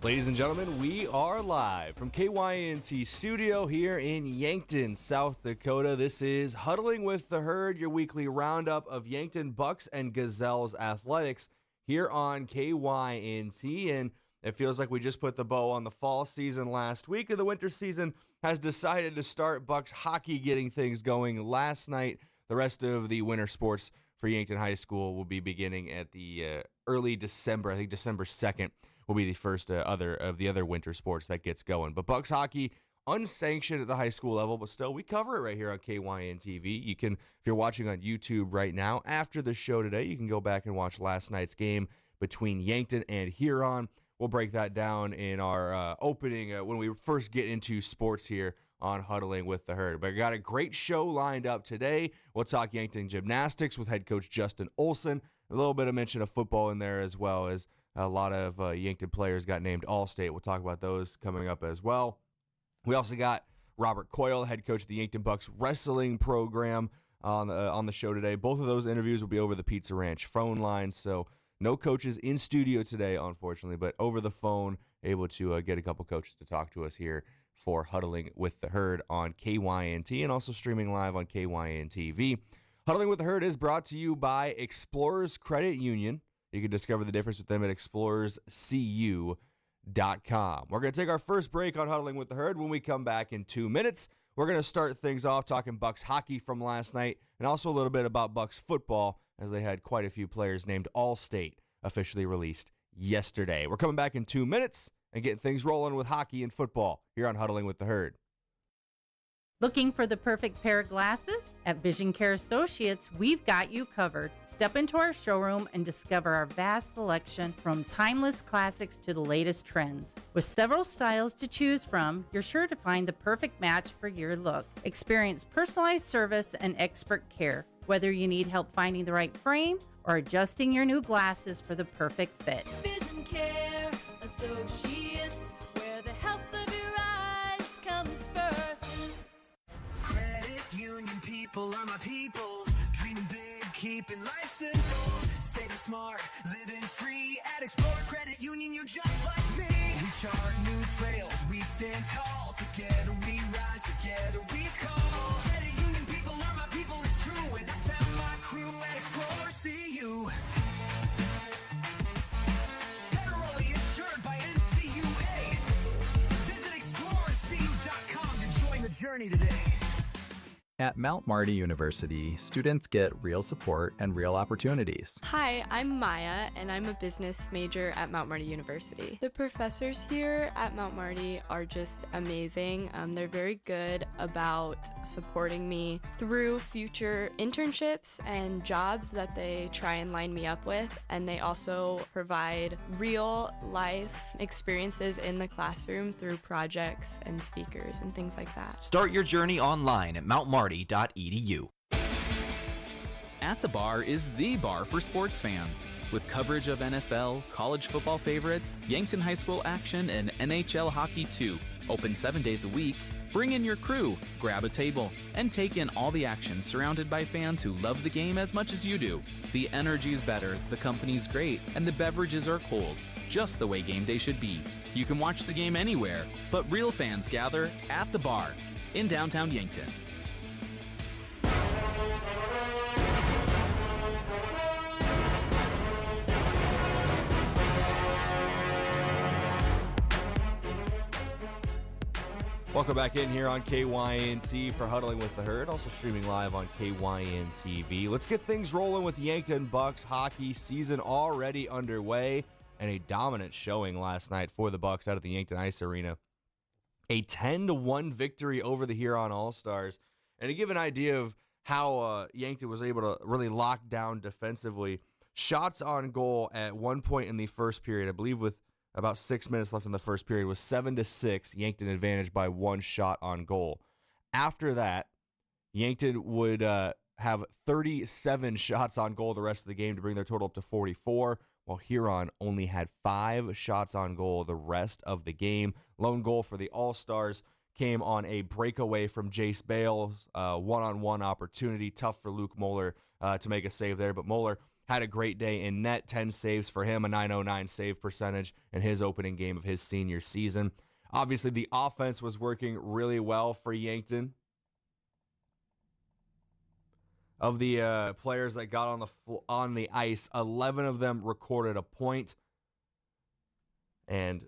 Ladies and gentlemen, we are live from KYNT Studio here in Yankton, South Dakota. This is Huddling with the Herd, your weekly roundup of Yankton Bucks and Gazelles athletics here on KYNT. And it feels like we just put the bow on the fall season last week, and the winter season has decided to start. Bucks hockey getting things going last night. The rest of the winter sports for Yankton High School will be beginning at the early December. I think December 2nd will be the first of the other winter sports that gets going. But Bucks hockey, unsanctioned at the high school level, but still we cover it right here on KYN TV. You can, if you're watching on YouTube right now, after the show today, you can go back and watch last night's game between Yankton and Huron. We'll break that down in our opening when we first get into sports here on Huddling with the Herd. But I got a great show lined up today. We'll talk Yankton gymnastics with head coach Justin Olson. A little bit of mention of football in there, as well as a lot of Yankton players got named All-State. We'll talk about those coming up as well. We also got Robert Coyle, head coach of the Yankton Bucks wrestling program, on the show today. Both of those interviews will be over the Pizza Ranch phone line, so no coaches in studio today, unfortunately, but over the phone, able to get a couple coaches to talk to us here for Huddling with the Herd on KYNT and also streaming live on KYN TV. Huddling with the Herd is brought to you by Explorers Credit Union. You can discover the difference with them at explorerscu.com. We're going to take our first break on Huddling with the Herd. When we come back in 2 minutes, we're going to start things off talking Bucks hockey from last night and also a little bit about Bucks football, as they had quite a few players named All-State officially released yesterday. We're coming back in 2 minutes and getting things rolling with hockey and football here on Huddling with the Herd. Looking for the perfect pair of glasses? At Vision Care Associates, we've got you covered. Step into our showroom and discover our vast selection from timeless classics to the latest trends. With several styles to choose from, you're sure to find the perfect match for your look. Experience personalized service and expert care, whether you need help finding the right frame or adjusting your new glasses for the perfect fit. Vision Care Associates, where the health of your eyes comes first. Credit union people are my people. Dreaming big, keeping life simple. Saving smart, living free. At Explorers Credit Union, you're just like me. We chart new trails, we stand tall. Together we rise, together we call. Credit union people are my people, it's true. And I found my crew at Explorers CU. Federally insured by NCUA. Visit explorerscu.com to join the journey today. At Mount Marty University, students get real support and real opportunities. Hi, I'm Maya, and I'm a business major at Mount Marty University. The professors here at Mount Marty are just amazing. They're very good about supporting me through future internships and jobs that they try and line me up with, and they also provide real life experiences in the classroom through projects and speakers and things like that. Start your journey online at mountmarty.edu. At the Bar is the bar for sports fans. With coverage of NFL, college football favorites, Yankton High School action, and NHL hockey too. Open 7 days a week. Bring in your crew, grab a table, and take in all the action surrounded by fans who love the game as much as you do. The energy's better, the company's great, and the beverages are cold. Just the way game day should be. You can watch the game anywhere, but real fans gather at the Bar in downtown Yankton. Welcome back in here on KYNT for Huddling with the Herd, also streaming live on KYN TV. Let's get things rolling with Yankton Bucks hockey season already underway, and a dominant showing last night for the Bucks out at the Yankton Ice Arena. A 10-1 victory over the Huron All-Stars. And to give an idea of how Yankton was able to really lock down defensively, shots on goal at one point in the first period, I believe with about 6 minutes left in the first period, was 7-6, Yankton advantage by one shot on goal. After that, Yankton would have 37 shots on goal the rest of the game to bring their total up to 44, while Huron only had 5 shots on goal the rest of the game. Lone goal for the All-Stars came on a breakaway from Jace Bales, one-on-one opportunity. Tough for Luke Moeller to make a save there, but Moeller had a great day in net, 10 saves for him, a .909 save percentage in his opening game of his senior season. Obviously, the offense was working really well for Yankton. Of the players that got on the ice, 11 of them recorded a point, and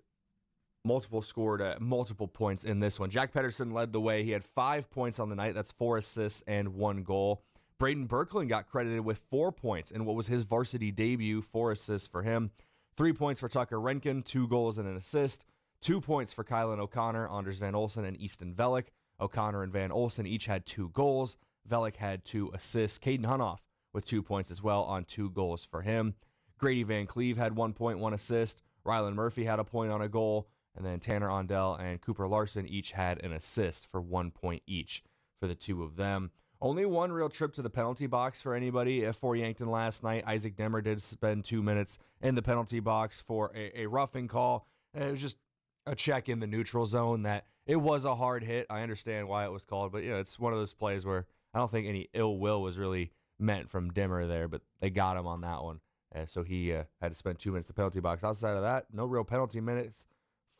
multiple scored multiple points in this one. Jack Pedersen led the way. He had 5 points on the night. That's 4 assists and 1 goal. Brayden Berkland got credited with 4 points in what was his varsity debut, 4 assists for him. 3 points for Tucker Renken, 2 goals and an assist. 2 points for Kylan O'Connor, Anders Van Olsen, and Easton Velick. O'Connor and Van Olsen each had 2 goals. Velick had 2 assists. Caden Hunoff with 2 points as well on 2 goals for him. Grady Van Cleve had 1 point, 1 assist. Rylan Murphy had a point on a goal. And then Tanner Ondell and Cooper Larson each had an assist for 1 point each for the two of them. Only one real trip to the penalty box for anybody for Yankton last night. Isaac Demmer did spend 2 minutes in the penalty box for a roughing call. It was just a check in the neutral zone that it was a hard hit. I understand why it was called, but it's one of those plays where I don't think any ill will was really meant from Demmer there, but they got him on that one. So he had to spend 2 minutes in the penalty box. Outside of that, no real penalty minutes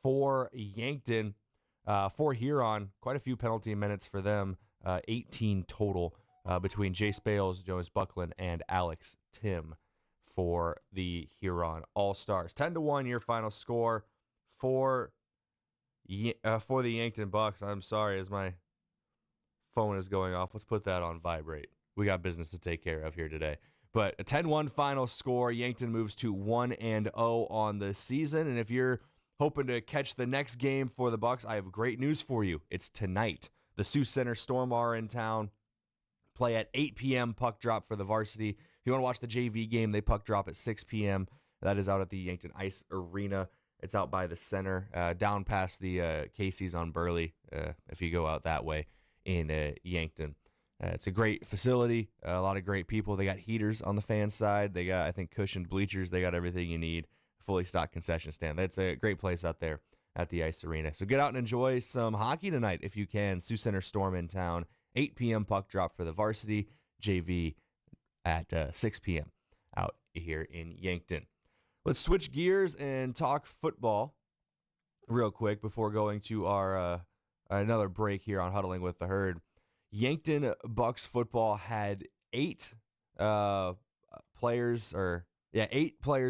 for Yankton. For Huron, quite a few penalty minutes for them, 18 total between Jace Bales, Jonas Buckland, and Alex Tim for the Huron All-Stars. 10-1 your final score for the Yankton Bucks. I'm sorry, as my phone is going off. Let's put that on vibrate. We got business to take care of here today. But a 10-1 final score. Yankton moves to 1-0 on the season. And if you're hoping to catch the next game for the Bucks, I have great news for you. It's tonight. The Sioux Center Storm are in town. Play at 8 p.m. puck drop for the varsity. If you want to watch the JV game, they puck drop at 6 p.m. That is out at the Yankton Ice Arena. It's out by the center, down past the Casey's on Burley, if you go out that way in Yankton. It's a great facility, a lot of great people. They got heaters on the fan side. They got, I think, cushioned bleachers. They got everything you need. Fully stocked concession stand. That's a great place out there at the Ice Arena. So get out and enjoy some hockey tonight if you can. Sioux Center Storm in town. 8 p.m. puck drop for the varsity. JV at 6 p.m. out here in Yankton. Let's switch gears and talk football real quick before going to our another break here on Huddling with the Herd. Yankton Bucks football had 8 players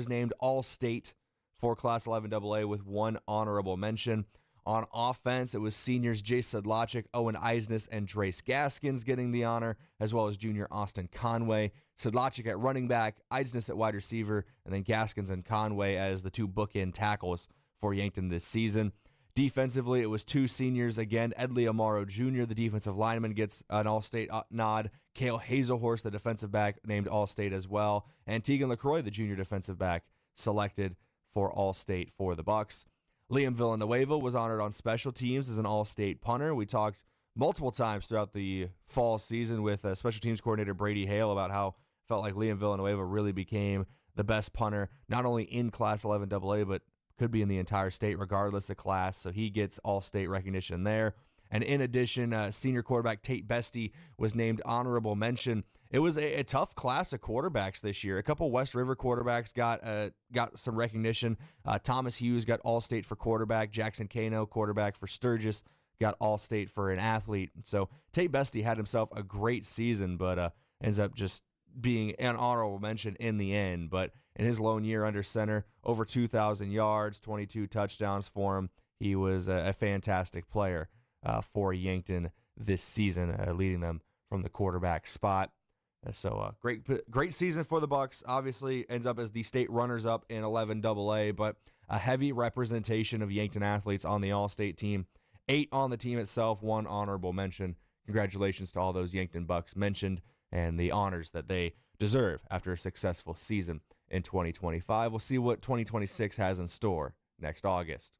named All-State for Class 11 AA with 1 honorable mention. On offense, it was seniors Jay Sedlacek, Owen Eisnes, and Drace Gaskins getting the honor, as well as junior Austin Conway. Sedlacek at running back, Eisnes at wide receiver, and then Gaskins and Conway as the 2 bookend tackles for Yankton this season. Defensively, it was 2 seniors again. Edley Amaro Jr., the defensive lineman, gets an All-State nod. Cale Hazelhorse, the defensive back, named All-State as well. And Tegan LaCroix, the junior defensive back, selected for All-State for the Bucks. Liam Villanueva was honored on special teams as an All-State punter. We talked multiple times throughout the fall season with special teams coordinator Brady Hale about how it felt like Liam Villanueva really became the best punter, not only in Class 11 AA, but could be in the entire state regardless of class. So he gets All-State recognition there. And in addition, senior quarterback Tate Bestie was named honorable mention. It was a tough class of quarterbacks this year. A couple West River quarterbacks got some recognition. Thomas Hughes got All-State for quarterback. Jackson Kano, quarterback for Sturgis, got All-State for an athlete. So Tate Bestie had himself a great season, but ends up just being an honorable mention in the end. But in his lone year under center, over 2,000 yards, 22 touchdowns for him. He was a fantastic player for Yankton this season, leading them from the quarterback spot. So great season for the Bucks. Obviously ends up as the state runners-up in 11 AA, but a heavy representation of Yankton athletes on the All-State team. 8 on the team itself, 1 honorable mention. Congratulations to all those Yankton Bucks mentioned and the honors that they deserve after a successful season in 2025. We'll see what 2026 has in store next August.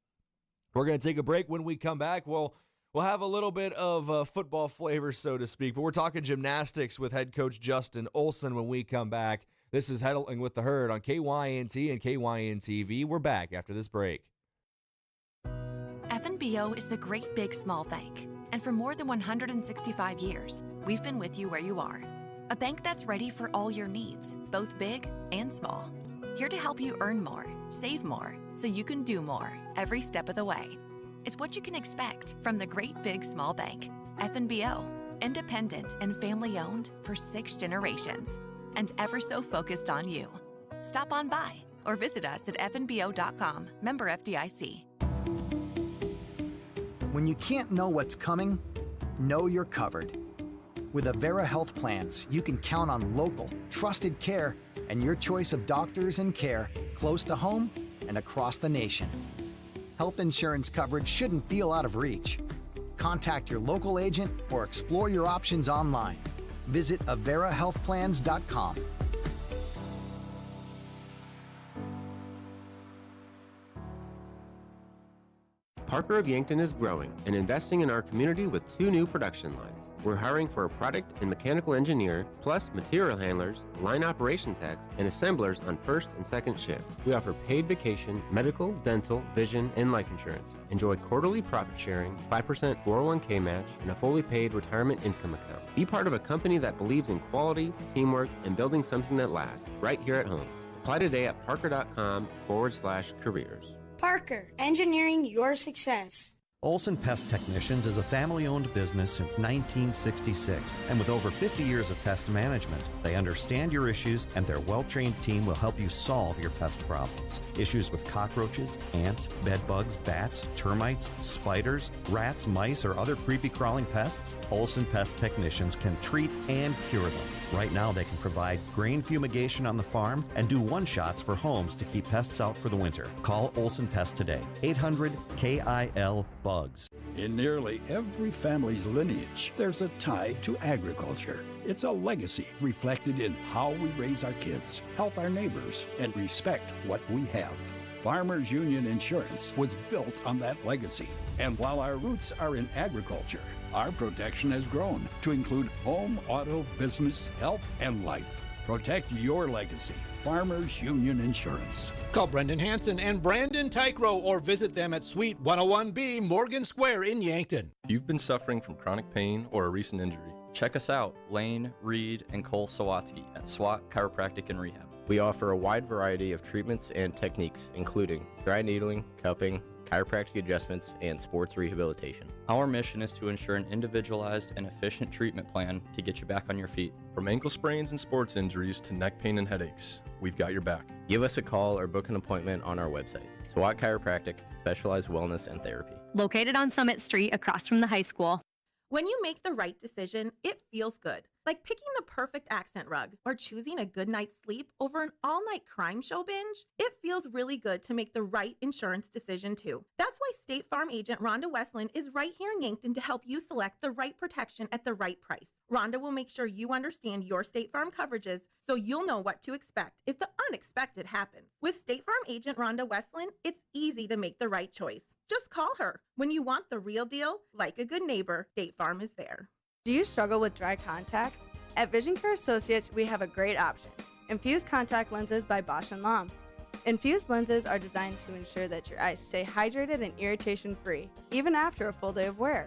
We're going to take a break. When we come back, we'll have a little bit of football flavor, so to speak, but we're talking gymnastics with head coach Justin Olson when we come back. This is Huddling with the Herd on KYNT and KYN-TV. We're back after this break. FNBO is the great big small bank, and for more than 165 years, we've been with you where you are. a bank that's ready for all your needs, both big and small. Here to help you earn more, save more, so you can do more every step of the way. It's what you can expect from the great big small bank. FNBO, independent and family-owned for 6 generations, and ever so focused on you. Stop on by or visit us at fnbo.com, member FDIC. When you can't know what's coming, know you're covered. With Avera Health Plans, you can count on local, trusted care and your choice of doctors and care close to home and across the nation. Health insurance coverage shouldn't feel out of reach. Contact your local agent or explore your options online. Visit averahealthplans.com. Parker of Yankton is growing and investing in our community with 2 new production lines. We're hiring for a product and mechanical engineer, plus material handlers, line operation techs, and assemblers on first and second shift. We offer paid vacation, medical, dental, vision, and life insurance. Enjoy quarterly profit sharing, 5% 401k match, and a fully paid retirement income account. Be part of a company that believes in quality, teamwork, and building something that lasts right here at home. Apply today at parker.com/careers. Parker, engineering your success. Olson Pest Technicians is a family-owned business since 1966, and with over 50 years of pest management, they understand your issues, and their well-trained team will help you solve your pest problems. Issues with cockroaches, ants, bedbugs, bats, termites, spiders, rats, mice, or other creepy crawling pests? Olson Pest Technicians can treat and cure them. Right now, they can provide grain fumigation on the farm and do one-shots for homes to keep pests out for the winter. Call Olson Pest today, 800-KIL-BUGS. In nearly every family's lineage, there's a tie to agriculture. It's a legacy reflected in how we raise our kids, help our neighbors, and respect what we have. Farmers Union Insurance was built on that legacy. And while our roots are in agriculture, our protection has grown to include home, auto, business, health, and life. Protect your legacy. Farmers Union Insurance. Call Brendan Hansen and Brandon Tykrow or visit them at Suite 101B Morgan Square in Yankton. If you've been suffering from chronic pain or a recent injury, Check us out, Lane, Reed, and Cole Sawatsky at SWAT Chiropractic and Rehab. We offer a wide variety of treatments and techniques, including dry needling, cupping, chiropractic adjustments, and sports rehabilitation. Our mission is to ensure an individualized and efficient treatment plan to get you back on your feet. From ankle sprains and sports injuries to neck pain and headaches, we've got your back. Give us a call or book an appointment on our website. SWAT Chiropractic, specialized wellness and therapy. Located on Summit Street across from the high school. When you make the right decision, it feels good. Like picking the perfect accent rug or choosing a good night's sleep over an all-night crime show binge. It feels really good to make the right insurance decision too. That's why State Farm agent Rhonda Westland is right here in Yankton to help you select the right protection at the right price. Rhonda will make sure you understand your State Farm coverages so you'll know what to expect if the unexpected happens. With State Farm agent Rhonda Westland, it's easy to make the right choice. Just call her. When you want the real deal, like a good neighbor, State Farm is there. Do you struggle with dry contacts? At Vision Care Associates, we have a great option. Infused contact lenses by Bosch & Lomb. Infused lenses are designed to ensure that your eyes stay hydrated and irritation-free, even after a full day of wear.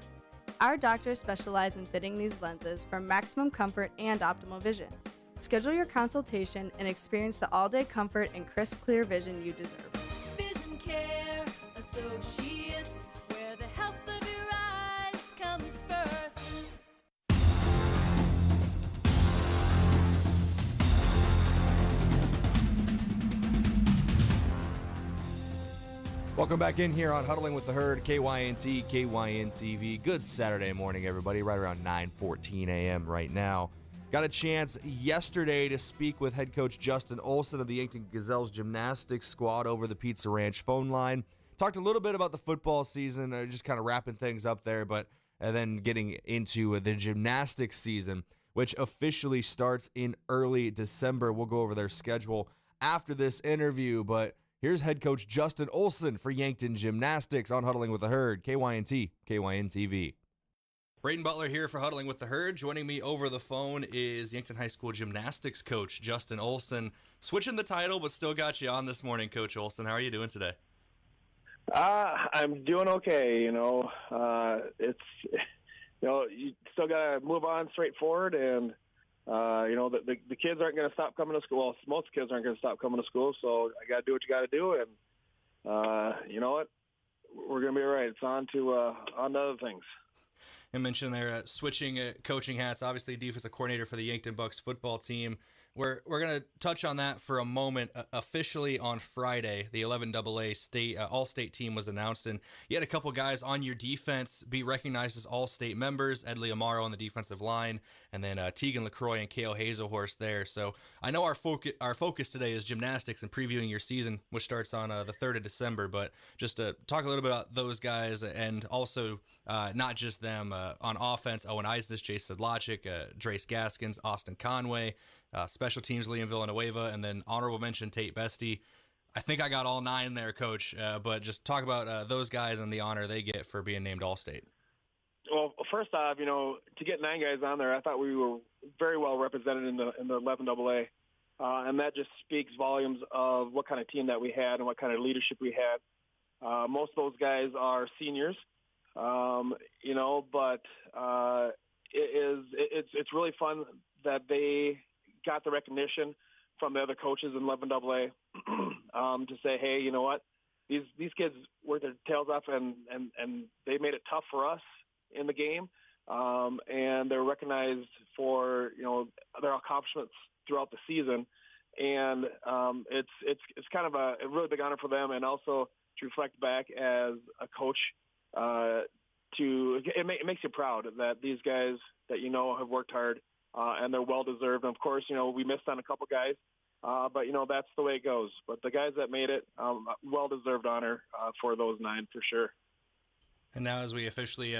Our doctors specialize in fitting these lenses for maximum comfort and optimal vision. Schedule your consultation and experience the all-day comfort and crisp, clear vision you deserve. Vision Care Associates, where the health of your eyes comes first. Welcome back in here on Huddling with the Herd, KYNT, KYN-TV. Good Saturday morning, everybody, right around 9:14 a.m. right now. Got a chance yesterday to speak with head coach Justin Olson of the Yankton Gazelles gymnastics squad over the Pizza Ranch phone line. Talked a little bit about the football season, just kind of wrapping things up there, but and then getting into the gymnastics season, which officially starts in early December. We'll go over their schedule after this interview, but here's head coach Justin Olson for Yankton Gymnastics on Huddling with the Herd, KYNT, KYN-TV. Brayden Butler here for Huddling with the Herd. Joining me over the phone is Yankton High School gymnastics coach Justin Olson. Switching the title, but still got you on this morning, Coach Olson. How are you doing today? I'm doing okay. It's you still got to move on straight forward, and the kids aren't going to stop coming to school. Well, most kids aren't going to stop coming to school, so I got to do what you got to do, and you know what? We're going to be all right. It's on to other things. I mentioned there switching coaching hats. Obviously, defensive coordinator for the Yankton Bucks football team. We're going to touch on that for a moment. Officially on Friday, the 11AA state all-state team was announced, and you had a couple guys on your defense be recognized as all-state members. Edley Amaro on the defensive line, and then Tegan LaCroix and Kale Hazelhorse there. So I know our focus today is gymnastics and previewing your season, which starts on the 3rd of December. But just to talk a little bit about those guys, and also not just them on offense: Owen Isnes, Jason Sedlacek, Drace Gaskins, Austin Conway. Special teams, Liam Villanueva, and then honorable mention, Tate Bestie. I think I got all 9 there, Coach, but just talk about those guys and the honor they get for being named All-State. Well, first off, to get 9 guys on there, I thought we were very well represented in the 11AA, and that just speaks volumes of what kind of team that we had and what kind of leadership we had. Most of those guys are seniors, but it's really fun that they got the recognition from the other coaches in 11AA to say, hey, you know what, these kids worked their tails off and they made it tough for us in the game, and they're recognized for their accomplishments throughout the season, and it's kind of a really big honor for them, and also to reflect back as a coach. It makes you proud that these guys that have worked hard. And they're well-deserved. And, of course, we missed on a couple guys, but, that's the way it goes. But the guys that made it, well-deserved honor for those 9 for sure. And now as we officially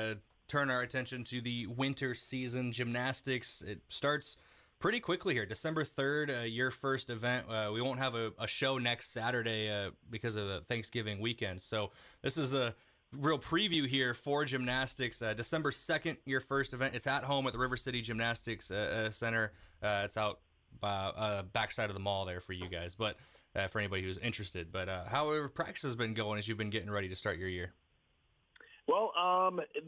turn our attention to the winter season gymnastics, it starts pretty quickly here. December 3rd, your first event. We won't have a show next Saturday because of the Thanksgiving weekend. So this is a real preview here for gymnastics. December 2nd, your first event. It's at home at the River City Gymnastics Center. It's out by backside of the mall there for you guys, but for anybody who's interested. But how have practice has been going as you've been getting ready to start your year? Well,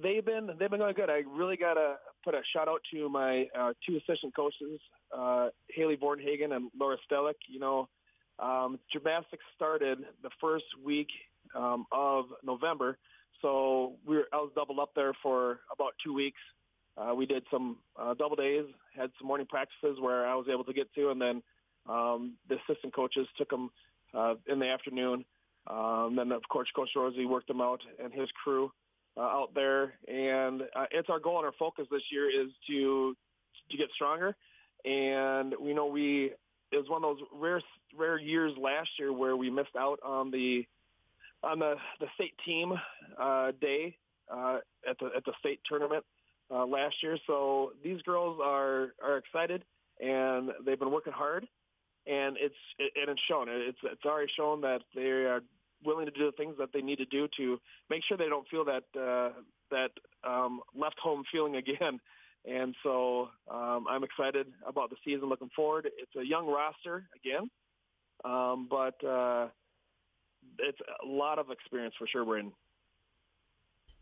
they've been going good. I really got to put a shout out to my 2 assistant coaches, Haley Bornhagen and Laura Stellick. Gymnastics started the first week of November. So I was doubled up there for about 2 weeks. We did some double days, had some morning practices where I was able to get to, and then the assistant coaches took them in the afternoon. Then, of course, Coach Rosie worked them out and his crew out there. And it's our goal and our focus this year is to get stronger. And it was one of those rare years last year where we missed out on the state team day at the state tournament last year. So these girls are excited, and they've been working hard, and it's shown. It's already shown that they are willing to do the things that they need to do to make sure they don't feel that left home feeling again. And so I'm excited about the season, looking forward. It's a young roster again, but it's a lot of experience for sure, Brayden.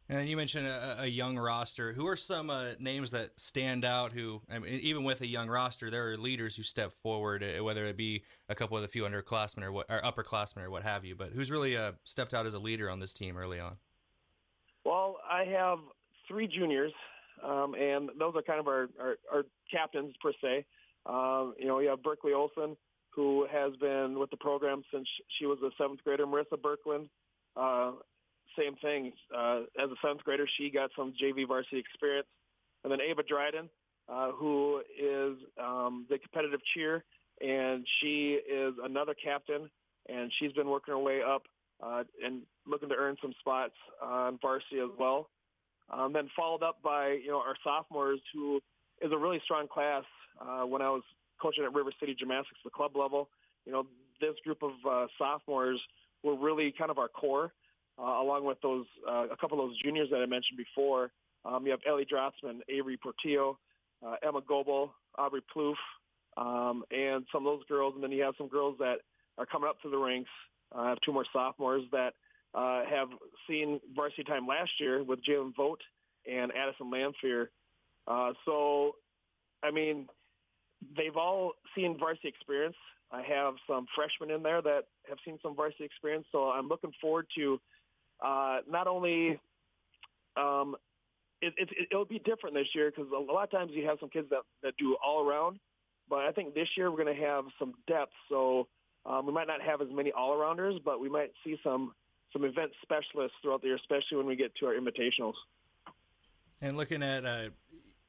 And you mentioned a young roster. Who are some names that stand out who, even with a young roster, there are leaders who step forward, whether it be a couple of the few underclassmen or upperclassmen or what have you, but who's really stepped out as a leader on this team early on? Well, I have 3 juniors, and those are kind of our captains per se. You have Berkeley Olson, who has been with the program since she was a 7th grader. Marissa Birkland, same thing. As a 7th grader, she got some JV varsity experience. And then Ava Dryden, who is the competitive cheer, and she is another captain, and she's been working her way up and looking to earn some spots on varsity as well. Then followed up by, our sophomores, who is a really strong class. When I was coaching at River City Gymnastics, the club level, this group of sophomores were really kind of our core, along with those a couple of those juniors that I mentioned before. You have Ellie Drotzman, Avery Portillo, Emma Goebel, Aubrey Plouffe, and some of those girls. And then you have some girls that are coming up through the ranks. I have 2 more sophomores that have seen varsity time last year with Jalen Vogt and Addison Lamphere. So, I mean, they've all seen varsity experience. I have some freshmen in there that have seen some varsity experience, so I'm looking forward to not only it'll be different this year because a lot of times you have some kids that do all around, but I think this year we're going to have some depth. So we might not have as many all-arounders, but we might see some event specialists throughout the year, especially when we get to our invitationals. And looking at,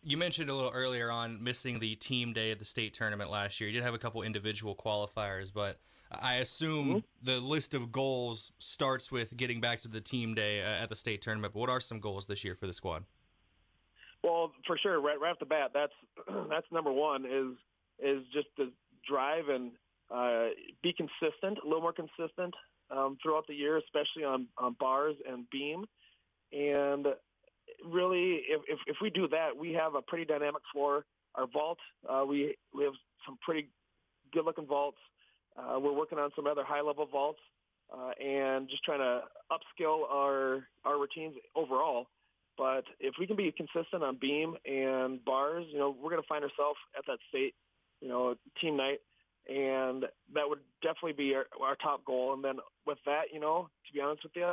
you mentioned a little earlier on missing the team day at the state tournament last year. You did have a couple individual qualifiers, but I assume the list of goals starts with getting back to the team day at the state tournament. But what are some goals this year for the squad? Well, for sure, right off the bat, that's number one is just to drive and be consistent, a little more consistent throughout the year, especially on bars and beam. And really, if we do that, we have a pretty dynamic floor. Our vault, we have some pretty good-looking vaults. We're working on some other high-level vaults and just trying to upskill our routines overall. But if we can be consistent on beam and bars, we're going to find ourselves at that state, team night. And that would definitely be our top goal. And then with that, to be honest with you,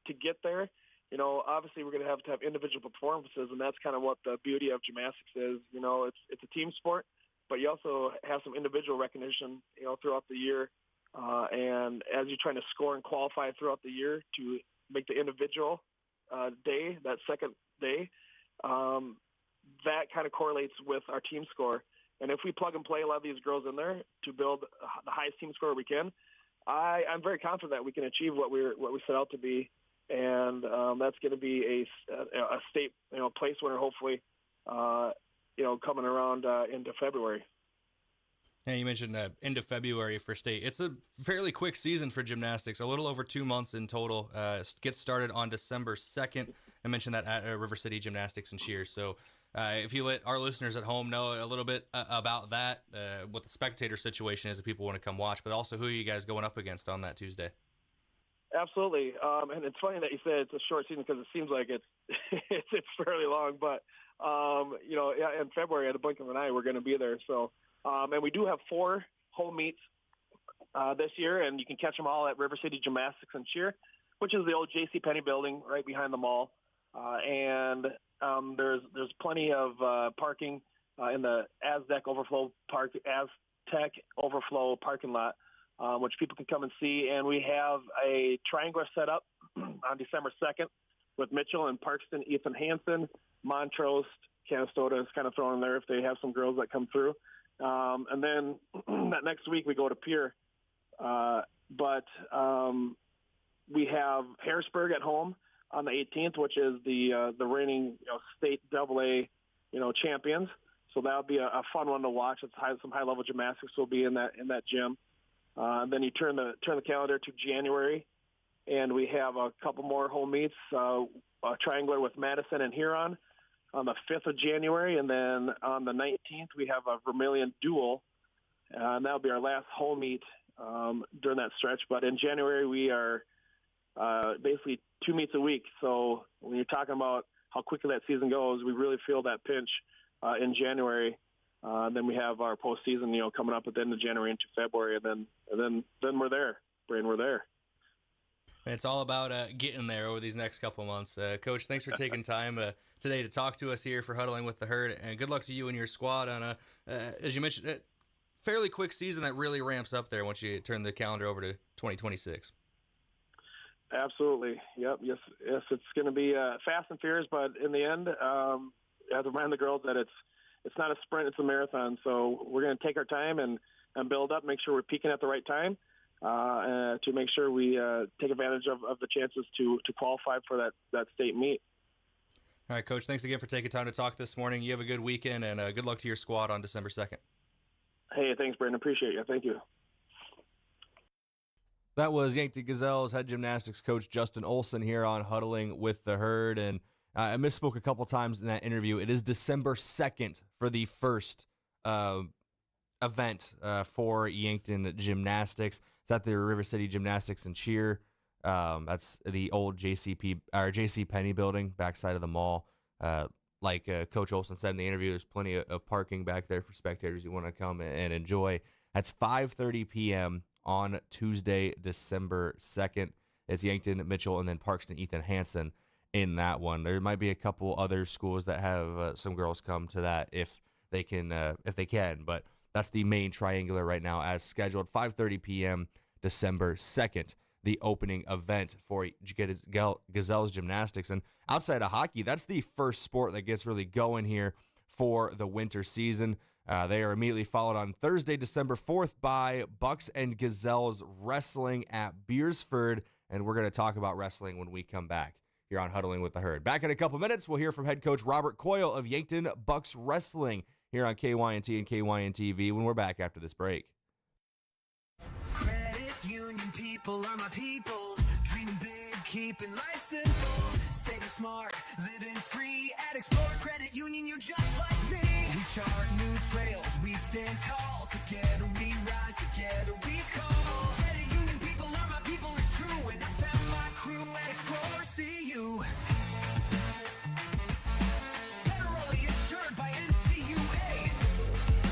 to get there, obviously we're going to have individual performances, and that's kind of what the beauty of gymnastics is. It's a team sport, but you also have some individual recognition, throughout the year. And as you're trying to score and qualify throughout the year to make the individual day, that second day, that kind of correlates with our team score. And if we plug and play a lot of these girls in there to build the highest team score we can, I'm very confident that we can achieve what we set out to be. And that's going to be a state place winner, hopefully, coming around into February. Yeah, you mentioned end of February for state. It's a fairly quick season for gymnastics, a little over 2 months in total. Gets started on December 2nd. I mentioned that at River City Gymnastics and Cheer. So if you let our listeners at home know a little bit about that, what the spectator situation is if people want to come watch, but also who are you guys going up against on that Tuesday? Absolutely. And it's funny that you said it's a short season because it seems like it's it's fairly long. But, in February at the blink of an eye, we're going to be there. So, and we do have 4 home meets this year, and you can catch them all at River City Gymnastics and Cheer, which is the old J.C. Penney building right behind the mall. And there's plenty of parking in the Aztec Overflow parking lot, which people can come and see. And we have a triangular set up on December 2nd with Mitchell and Parkston, Ethan Hansen, Montrose, Canastota is kind of thrown in there if they have some girls that come through. And then that next week we go to Pier. But we have Harrisburg at home on the 18th, which is the reigning state AA champions. So that'll be a fun one to watch. It's some high level gymnastics will be in that gym. And then you turn the calendar to January, and we have a couple more home meets. A triangular with Madison and Huron on the 5th of January, and then on the 19th we have a Vermilion duel, and that'll be our last home meet during that stretch. But in January we are basically 2 meets a week. So when you're talking about how quickly that season goes, we really feel that pinch in January. Then we have our postseason, coming up at the end of January into February, and then we're there. Brayden, we're there. It's all about getting there over these next couple months. Coach, thanks for taking time today to talk to us here for Huddling with the Herd, and good luck to you and your squad on as you mentioned, a fairly quick season that really ramps up there once you turn the calendar over to 2026. Absolutely. Yep. Yes. It's going to be fast and furious, but in the end, I have to remind the girls that it's not a sprint, it's a marathon. So we're going to take our time and build up, make sure we're peaking at the right time to make sure we take advantage of the chances to qualify for that state meet. All right, Coach, thanks again for taking time to talk this morning. You have a good weekend, and good luck to your squad on December 2nd. Hey, thanks, Brayden. Appreciate you. Thank you. That was Yankton Gazelles head gymnastics coach Justin Olson here on Huddling with the Herd. And I misspoke a couple times in that interview. It is December 2nd for the first event for Yankton Gymnastics. It's at the River City Gymnastics and Cheer. That's the old JC Penney building, backside of the mall. like Coach Olson said in the interview, there's plenty of parking back there for spectators who want to come and enjoy. That's 5:30 p.m. on Tuesday, December 2nd. It's Yankton, Mitchell, and then Parkston, Ethan Hansen in that one. There might be a couple other schools that have some girls come to that if they can, but that's the main triangular right now as scheduled. 5:30 p.m. December 2nd, the opening event for Gazelles Gymnastics. And outside of hockey, that's the first sport that gets really going here for the winter season. They are immediately followed on Thursday, December 4th by Bucks and Gazelles Wrestling at Beersford. And we're going to talk about wrestling when we come back here on Huddling with the Herd. Back in a couple minutes, we'll hear from head coach Robert Coyle of Yankton Bucks Wrestling here on KYNT and KYN-TV when we're back after this break. Credit union people are my people. Dreaming big, keeping life simple. Saving smart, living free. At Explorers Credit Union, you're just like me. We chart new trails, we stand tall. Together we rise, together we call. Credit union people are my people, it's true. And I found my crew at Explorers CU. Federally insured by NCUA.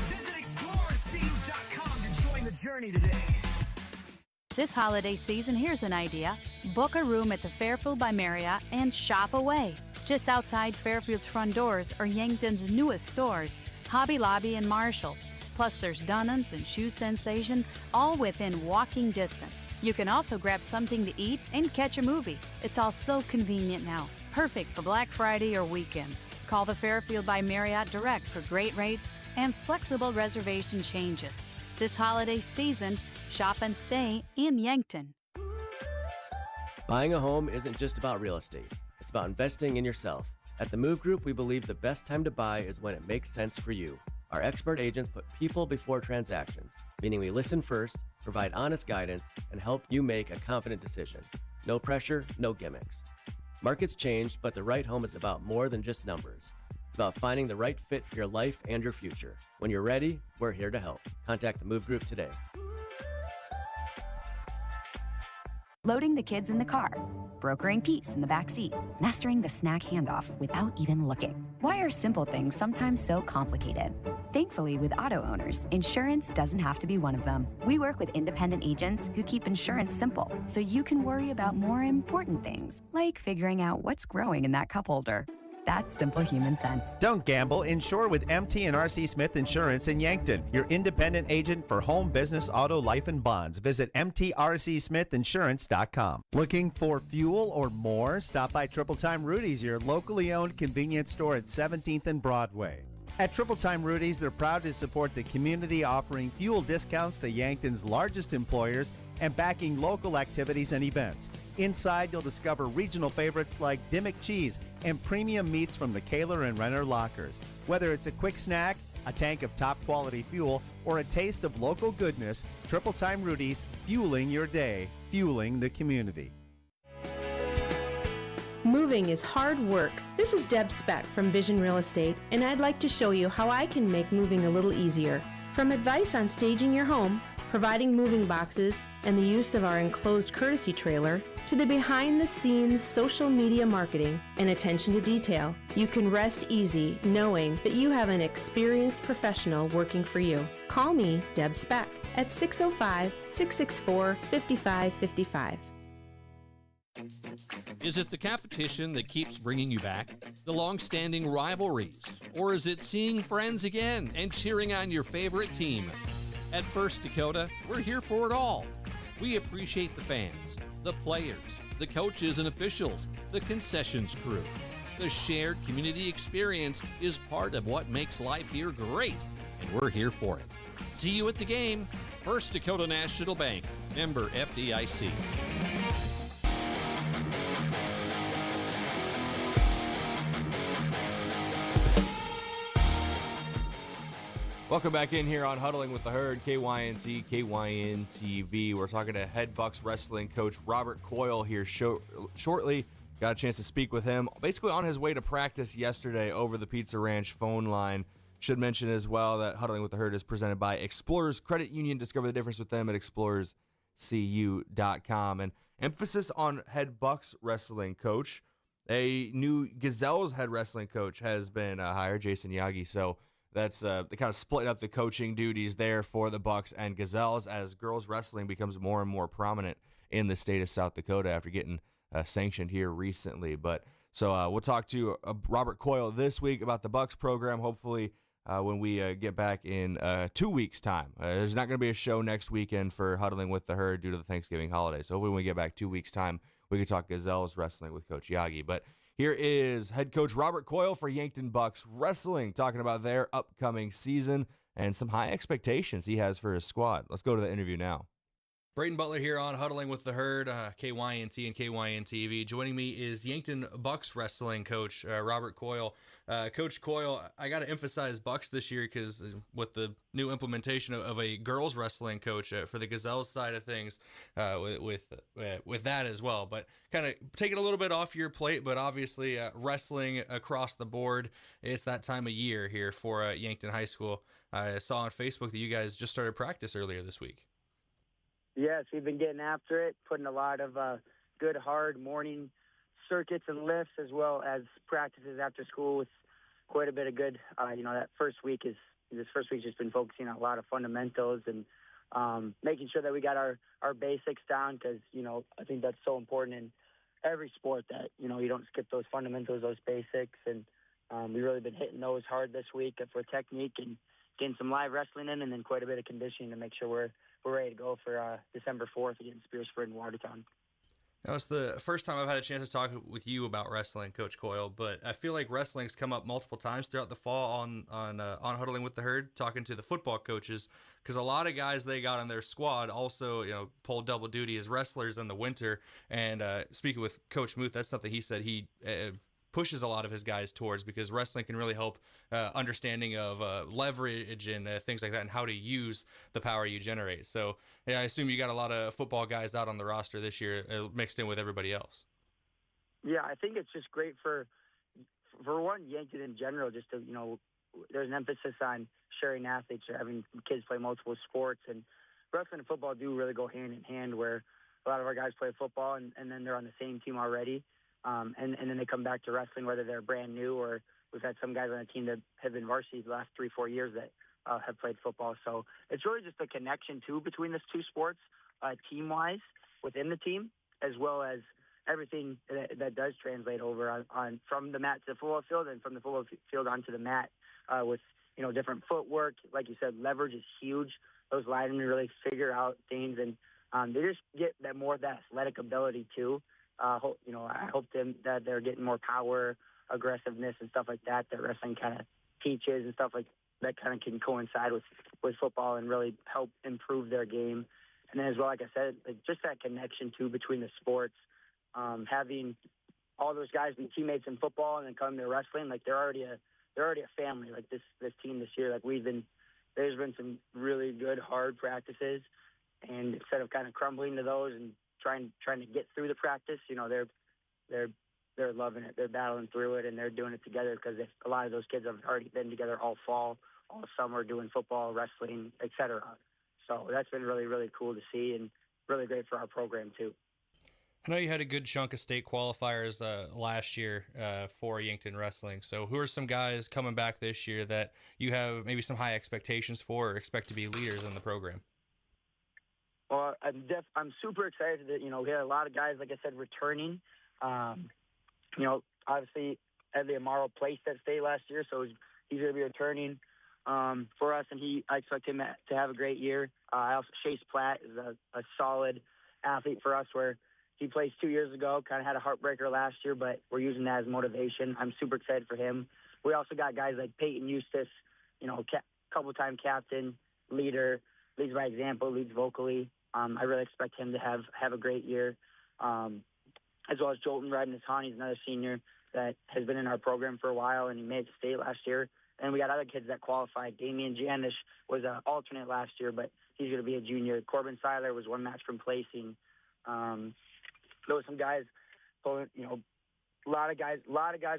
Visit ExplorerCU.com to join the journey today. This holiday season, here's an idea. Book a room at the Fairfield by Marriott and shop away. Just outside Fairfield's front doors are Yankton's newest stores, Hobby Lobby and Marshall's. Plus there's Dunham's and Shoe Sensation, all within walking distance. You can also grab something to eat and catch a movie. It's all so convenient now. Perfect for Black Friday or weekends. Call the Fairfield by Marriott direct for great rates and flexible reservation changes. This holiday season, shop and stay in Yankton. Buying a home isn't just about real estate. It's about investing in yourself. At the Move Group, we believe the best time to buy is when it makes sense for you. Our expert agents put people before transactions, meaning we listen first, provide honest guidance, and help you make a confident decision. No pressure, no gimmicks. Markets change, but the right home is about more than just numbers. It's about finding the right fit for your life and your future. When you're ready, we're here to help. Contact the Move Group today. Loading the kids in the car, brokering peace in the back seat, mastering the snack handoff without even looking. Why are simple things sometimes so complicated? Thankfully, with auto owners, insurance doesn't have to be one of them. We work with independent agents who keep insurance simple, so you can worry about more important things, like figuring out what's growing in that cup holder. That's simple human sense. Don't gamble. Insure with MT and RC Smith Insurance in Yankton, your independent agent for home, business, auto, life, and bonds. Visit mtrcsmithinsurance.com. Looking for fuel or more? Stop by Triple Time Rudy's, your locally owned convenience store at 17th and Broadway. At Triple Time Rudy's, they're proud to support the community, offering fuel discounts to Yankton's largest employers and backing local activities and events. Inside, you'll discover regional favorites like Dimmick Cheese and premium meats from the Kaler and Renner lockers. Whether it's a quick snack, a tank of top quality fuel, or a taste of local goodness, Triple Time Rudy's, fueling your day, fueling the community. Moving is hard work. This is Deb Speck from Vision Real Estate, and I'd like to show you how I can make moving a little easier. From advice on staging your home, providing moving boxes, and the use of our enclosed courtesy trailer, to the behind-the-scenes social media marketing and attention to detail, you can rest easy knowing that you have an experienced professional working for you. Call me, Deb Speck, at 605-664-5555. Is it the competition that keeps bringing you back? The long-standing rivalries? Or is it seeing friends again and cheering on your favorite team? At First Dakota, we're here for it all. We appreciate the fans, the players, the coaches and officials, the concessions crew. The shared community experience is part of what makes life here great, and we're here for it. See you at the game. First Dakota National Bank, member FDIC. Welcome back in here on Huddling with the Herd, KYNC, KYN-TV. We're talking to head Bucks wrestling coach Robert Coyle here shortly. Got a chance to speak with him basically on his way to practice yesterday over the Pizza Ranch phone line. Should mention as well that Huddling with the Herd is presented by Explorers Credit Union. Discover the difference with them at explorerscu.com. And emphasis on head Bucks wrestling coach. A new Gazelles head wrestling coach has been hired, Jason Yagi. So that's they kind of split up the coaching duties there for the Bucks and Gazelles as girls wrestling becomes more and more prominent in the state of South Dakota after getting sanctioned here recently. But so we'll talk to Robert Coyle this week about the Bucks program. Hopefully, when we get back in 2 weeks' time. There's not going to be a show next weekend for Huddling with the Herd due to the Thanksgiving holiday. So hopefully when we get back 2 weeks' time, we can talk Gazelles wrestling with Coach Yagi. But here is head coach Robert Coyle for Yankton Bucks Wrestling, talking about their upcoming season and some high expectations he has for his squad. Let's go to the interview now. Brayden Butler here on Huddling with the Herd, KYNT and KYN-TV. Joining me is Yankton Bucks wrestling coach Robert Coyle. Coach Coyle, I got to emphasize Bucks this year because with the new implementation of a girls wrestling coach for the Gazelles side of things, with that as well. But kind of take it a little bit off your plate, but obviously wrestling across the board, it's that time of year here for Yankton High School. I saw on Facebook that you guys just started practice earlier this week. Yes, we've been getting after it, putting a lot of good, hard morning circuits and lifts as well as practices after school with quite a bit of good. That first week this first week's just been focusing on a lot of fundamentals and making sure that we got our basics down because, I think that's so important in every sport that, you don't skip those fundamentals, those basics. And we've really been hitting those hard this week for technique and getting some live wrestling in and then quite a bit of conditioning to make sure we're ready to go for December 4th against Spearsford in Watertown. Now, it's the first time I've had a chance to talk with you about wrestling, Coach Coyle, but I feel like wrestling's come up multiple times throughout the fall on Huddling with the Herd, talking to the football coaches, because a lot of guys they got on their squad also, pull double duty as wrestlers in the winter. And speaking with Coach Muth, that's something he said he pushes a lot of his guys towards because wrestling can really help understanding of leverage and things like that and how to use the power you generate. So yeah, I assume you got a lot of football guys out on the roster this year mixed in with everybody else. Yeah, I think it's just great for one, Yankton in general, just to, there's an emphasis on sharing athletes or having kids play multiple sports, and wrestling and football do really go hand in hand where a lot of our guys play football and then they're on the same team already. And then they come back to wrestling, whether they're brand new or we've had some guys on the team that have been varsity the last 3-4 years that have played football. So it's really just a connection, too, between these two sports, team-wise, within the team, as well as everything that does translate over on from the mat to the football field and from the football field onto the mat with, different footwork. Like you said, leverage is huge. Those linemen really figure out things, and they just get more of that athletic ability, too. I hope that they're getting more power, aggressiveness, and stuff like that wrestling kind of teaches and stuff like that kind of can coincide with football and really help improve their game. And then as well, like I said, just that connection, too, between the sports, having all those guys be teammates in football and then come to wrestling, like they're already a family. Like this team this year, like there's been some really good, hard practices. And instead of kind of crumbling to those and trying to get through the practice, they're loving it. They're battling through it, and they're doing it together because a lot of those kids have already been together all fall, all summer doing football, wrestling, etc. So that's been really, really cool to see and really great for our program, too. I know you had a good chunk of state qualifiers last year for Yankton Wrestling. So who are some guys coming back this year that you have maybe some high expectations for or expect to be leaders in the program? Well, I'm super excited that, we had a lot of guys, like I said, returning. Obviously, Edley Amaro placed at state last year, so he's going to be returning for us, and I expect him to have a great year. Chase Platt is a solid athlete for us where he placed 2 years ago, kind of had a heartbreaker last year, but we're using that as motivation. I'm super excited for him. We also got guys like Peyton Eustace, couple-time captain, leader, leads by example, leads vocally. I really expect him to have a great year, as well as Jolton Redden-Hassan. He's another senior that has been in our program for a while, and he made the state last year. And we got other kids that qualified. Damian Janish was an alternate last year, but he's going to be a junior. Corbin Seiler was one match from placing. There were some guys, a lot of guys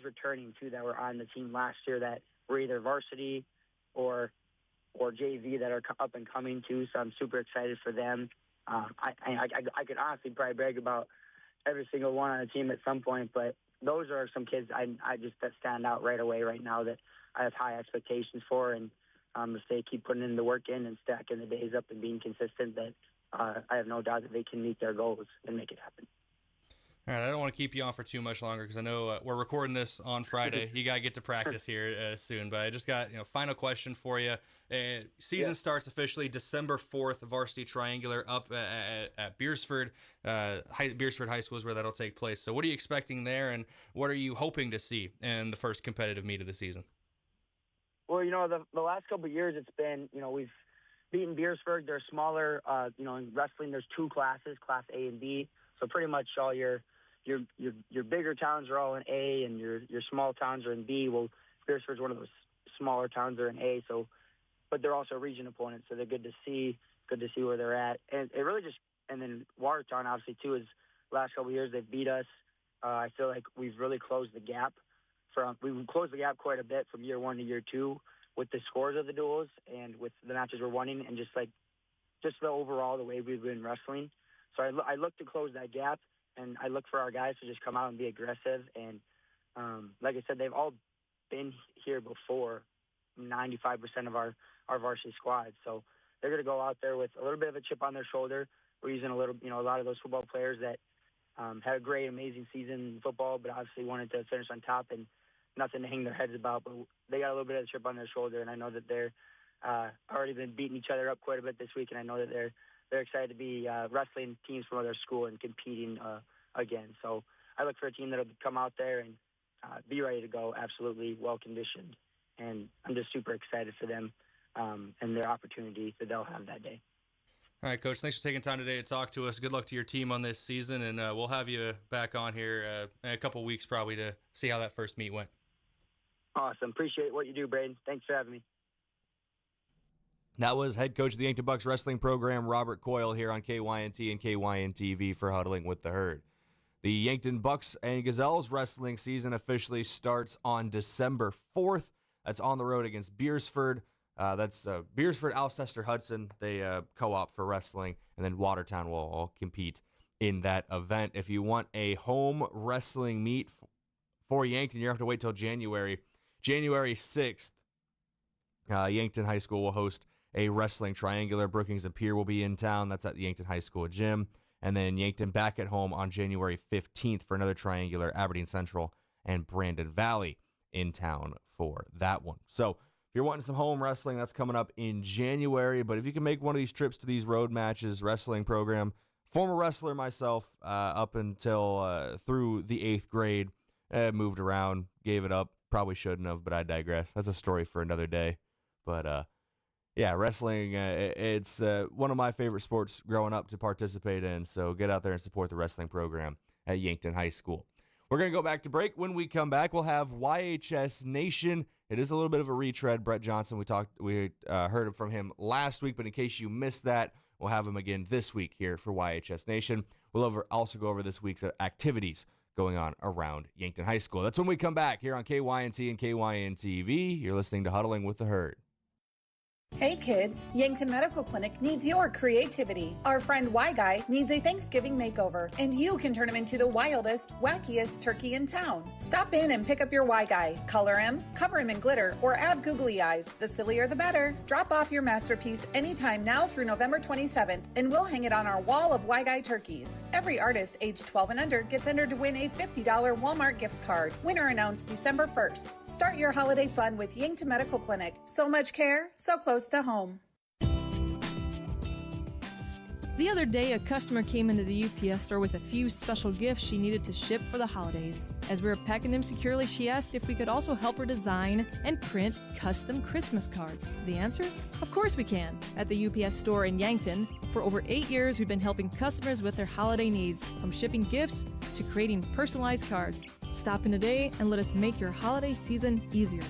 returning, too, that were on the team last year that were either varsity or JV that are up and coming, too. So I'm super excited for them. I could honestly probably brag about every single one on the team at some point, but those are some kids I just that stand out right away right now that I have high expectations for. And if they keep putting in the work in and stacking the days up and being consistent, that I have no doubt that they can meet their goals and make it happen. All right, I don't want to keep you on for too much longer because I know we're recording this on Friday. You got to get to practice here soon. But I just got final question for you. Season starts officially December 4th, varsity triangular up at Beersford. Beersford High School is where that'll take place. So what are you expecting there, and what are you hoping to see in the first competitive meet of the season? Well, the last couple of years it's been, we've beaten Beersford. They're smaller. In wrestling there's 2 classes, Class A and B. So pretty much all your bigger towns are all in A, and your small towns are in B. Well, Beersford's one of those smaller towns that are in A. So, but they're also region opponents, so they're good to see where they're at. And it really and then Watertown obviously too is last couple of years they've beat us. I feel like we've really closed the gap. We've closed the gap quite a bit from year 1 to year 2 with the scores of the duels and with the matches we're winning, and just the overall the way we've been wrestling. So I look to close that gap, and I look for our guys to just come out and be aggressive. And like I said, they've all been here before, 95% of our varsity squad. So they're going to go out there with a little bit of a chip on their shoulder. We're using a lot of those football players that had a great, amazing season in football, but obviously wanted to finish on top and nothing to hang their heads about. But they got a little bit of a chip on their shoulder, and I know that they're already been beating each other up quite a bit this week, and I know that they're excited to be wrestling teams from other school and competing again. So I look for a team that'll come out there and be ready to go, absolutely well-conditioned. And I'm just super excited for them and their opportunity that they'll have that day. All right, Coach, thanks for taking time today to talk to us. Good luck to your team on this season, and we'll have you back on here in a couple weeks probably to see how that first meet went. Awesome. Appreciate what you do, Brayden. Thanks for having me. That was head coach of the Yankton Bucks wrestling program, Robert Coyle, here on KYNT and KYN-TV for Huddling with the Herd. The Yankton Bucks and Gazelles wrestling season officially starts on December 4th. That's on the road against Beersford. That's Beersford, Alcester, Hudson. They co-op for wrestling, and then Watertown will all compete in that event. If you want a home wrestling meet for Yankton, you have to wait till January 6th. Yankton High School will host a wrestling triangular. Brookings and Pier will be in town. That's at the Yankton High School gym. And then Yankton back at home on January 15th for another triangular. Aberdeen Central and Brandon Valley in town for that one. So if you're wanting some home wrestling, that's coming up in January. But if you can make one of these trips to these road matches, wrestling program, former wrestler myself, up until through the 8th grade, moved around, gave it up. Probably shouldn't have, but I digress. That's a story for another day. But yeah, wrestling, it's one of my favorite sports growing up to participate in. So get out there and support the wrestling program at Yankton High School. We're going to go back to break. When we come back, we'll have YHS Nation. It is a little bit of a retread. Brett Johnson, we heard from him last week, but in case you missed that, we'll have him again this week here for YHS Nation. We'll also go over this week's activities going on around Yankton High School. That's when we come back here on KYNT and KYN-TV. You're listening to Huddling with the Herd. Hey kids, Yankton Medical Clinic needs your creativity. Our friend Y Guy needs a Thanksgiving makeover, and you can turn him into the wildest, wackiest turkey in town. Stop in and pick up your Y Guy. Color him, cover him in glitter, or add googly eyes. The sillier the better. Drop off your masterpiece anytime now through November 27th, and we'll hang it on our wall of Y Guy turkeys. Every artist aged 12 and under gets entered to win a $50 Walmart gift card. Winner announced December 1st. Start your holiday fun with Yankton Medical Clinic. So much care, so close to home. The other day, a customer came into the UPS store with a few special gifts she needed to ship for the holidays. As we were packing them securely, she asked if we could also help her design and print custom Christmas cards. The answer? Of course we can. At the UPS store in Yankton, for over 8 years, we've been helping customers with their holiday needs, from shipping gifts to creating personalized cards. Stop in today and let us make your holiday season easier.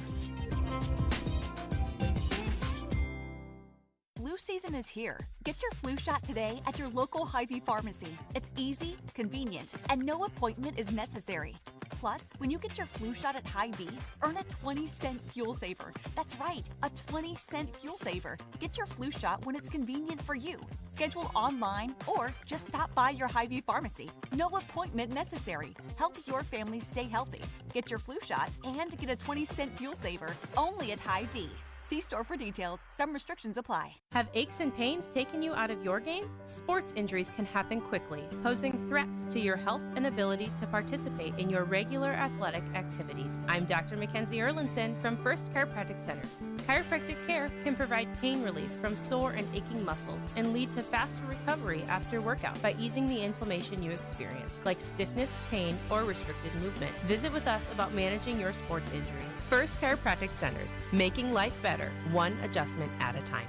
Flu season is here. Get your flu shot today at your local Hy-Vee pharmacy. It's easy, convenient, and no appointment is necessary. Plus, when you get your flu shot at Hy-Vee, earn a 20-cent fuel saver. That's right, a 20-cent fuel saver. Get your flu shot when it's convenient for you. Schedule online or just stop by your Hy-Vee pharmacy. No appointment necessary. Help your family stay healthy. Get your flu shot and get a 20-cent fuel saver only at Hy-Vee. See store for details. Some restrictions apply. Have aches and pains taken you out of your game? Sports injuries can happen quickly, posing threats to your health and ability to participate in your regular athletic activities. I'm Dr. Mackenzie Erlinson from First Chiropractic Centers. Chiropractic care can provide pain relief from sore and aching muscles and lead to faster recovery after workout by easing the inflammation you experience, like stiffness, pain, or restricted movement. Visit with us about managing your sports injuries. First Chiropractic Centers, making life better, one adjustment at a time.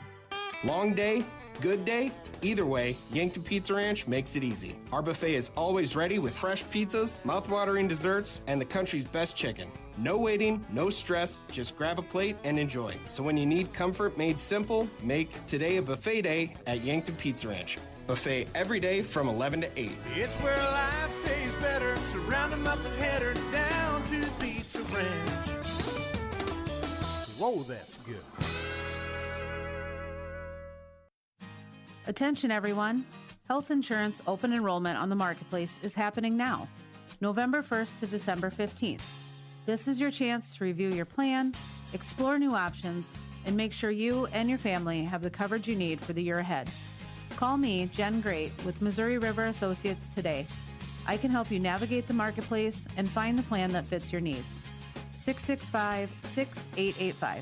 Long day, good day, either way, Yankton Pizza Ranch makes it easy. Our buffet is always ready with fresh pizzas, mouth-watering desserts, and the country's best chicken. No waiting, no stress, just grab a plate and enjoy. So when you need comfort made simple, make today a buffet day at Yankton Pizza Ranch. Buffet every day from 11 to 8. It's where life tastes better. Surround them up and head her down to the Pizza Ranch. Whoa, that's good. Attention everyone. Health insurance open enrollment on the marketplace is happening now, November 1st to December 15th. This is your chance to review your plan, explore new options, and make sure you and your family have the coverage you need for the year ahead. Call me, Jen Great, with Missouri River Associates today. I can help you navigate the marketplace and find the plan that fits your needs. 665-6885.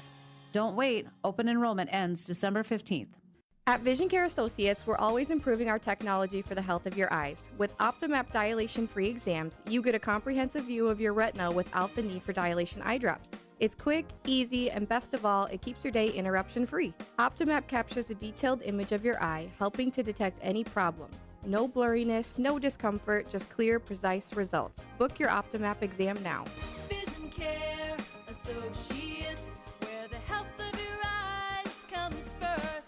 Don't wait. Open enrollment ends December 15th. At Vision Care Associates, we're always improving our technology for the health of your eyes. With Optomap dilation-free exams, you get a comprehensive view of your retina without the need for dilation eye drops. It's quick, easy, and best of all, it keeps your day interruption-free. Optomap captures a detailed image of your eye, helping to detect any problems. No blurriness, no discomfort, just clear, precise results. Book your Optomap exam now. Vision Care Associates, where the health of your eyes comes first.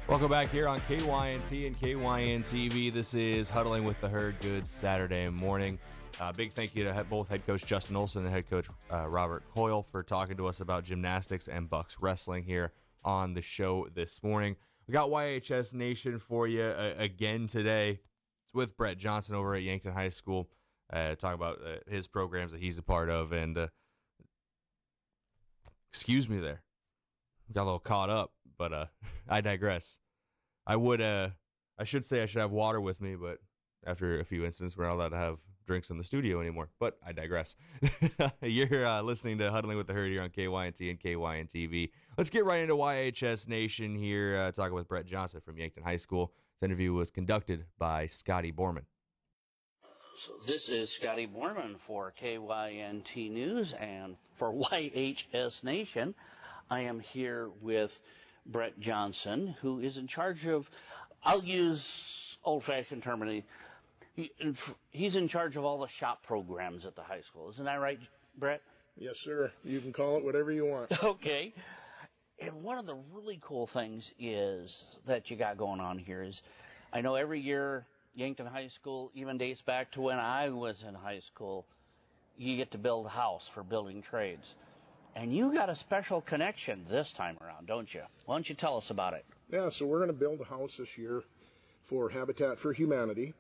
Welcome back here on KYNT and KYN-TV. This is Huddling with the Herd. Good Saturday morning. Big thank you to both head coach Justin Olson and head coach Robert Coyle for talking to us about gymnastics and Bucks wrestling here on the show this morning. We got YHS Nation for you again today. It's with Brett Johnson over at Yankton High School, talking about his programs that he's a part of. And excuse me there. Got a little caught up, but I digress. I should say I should have water with me, but after a few instances, we're not allowed to have drinks in the studio anymore. But I digress. You're listening to Huddling with the Herd here on KYNT and KYN-TV. Let's get right into YHS Nation here, talking with Brett Johnson from Yankton High School. This interview was conducted by Scotty Borman. So this is Scotty Borman for KYNT News and for YHS Nation. I am here with Brett Johnson, who is in charge of, I'll use old-fashioned terminology, he's in charge of all the shop programs at the high school. Isn't that right, Brett? Yes, sir. You can call it whatever you want. Okay. And one of the really cool things is that you got going on here is, I know every year Yankton High School even dates back to when I was in high school, you get to build a house for building trades. And you got a special connection this time around, don't you? Why don't you tell us about it? Yeah, so we're going to build a house this year for Habitat for Humanity.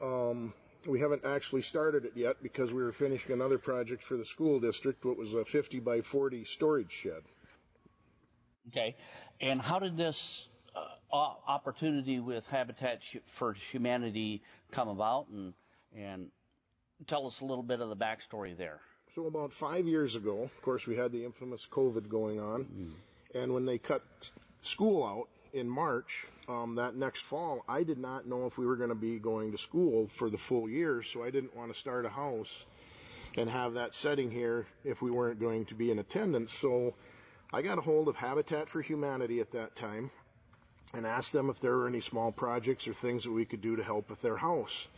We haven't actually started it yet because we were finishing another project for the school district, what was a 50 by 40 storage shed. Okay. And how did this opportunity with Habitat for Humanity come about? And tell us a little bit of the backstory there. So about 5 years ago, of course, we had the infamous COVID going on. And when they cut school out in March, that next fall, I did not know if we were going to be going to school for the full year, so I didn't want to start a house and have that setting here if we weren't going to be in attendance. So I got a hold of Habitat for Humanity at that time and asked them if there were any small projects or things that we could do to help with their house.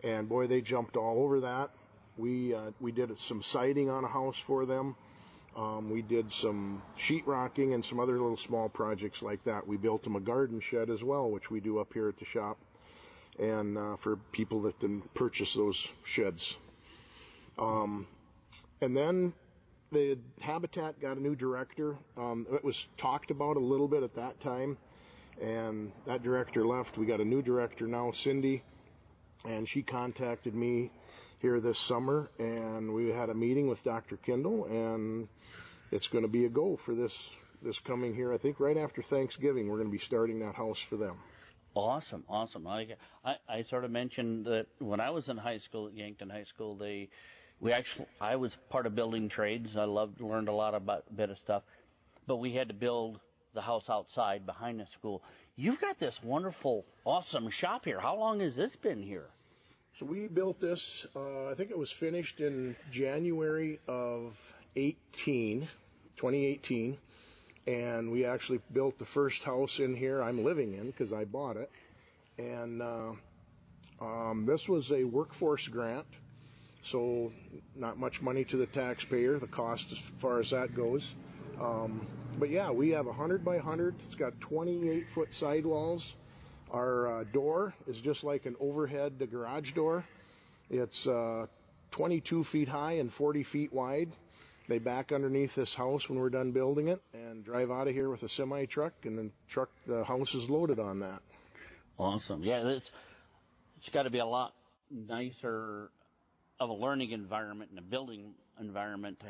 And boy, they jumped all over that. We did some siding on a house for them. We did some sheetrocking and some other little small projects like that. We built them a garden shed as well, which we do up here at the shop, and for people that can purchase those sheds. And then the Habitat got a new director. It was talked about a little bit at that time, and that director left. We got a new director now, Cindy, and she contacted me here this summer, and we had a meeting with Dr. Kindle, and it's going to be a go for this coming here. I think right after Thanksgiving, we're going to be starting that house for them. Awesome. I sort of mentioned that when I was in high school at Yankton High School, I was part of building trades. I learned a lot about a bit of stuff, but we had to build the house outside behind the school. You've got this wonderful, awesome shop here. How long has this been here? So we built this, I think it was finished in January of 2018, and we actually built the first house in here I'm living in because I bought it. And this was a workforce grant, so not much money to the taxpayer, the cost as far as that goes. But yeah, we have 100 by 100. It's got 28-foot sidewalls. Our door is just like an overhead garage door. It's 22 feet high and 40 feet wide. They back underneath this house when we're done building it and drive out of here with a semi-truck, and the house is loaded on that. Awesome. Yeah, it's got to be a lot nicer of a learning environment and a building environment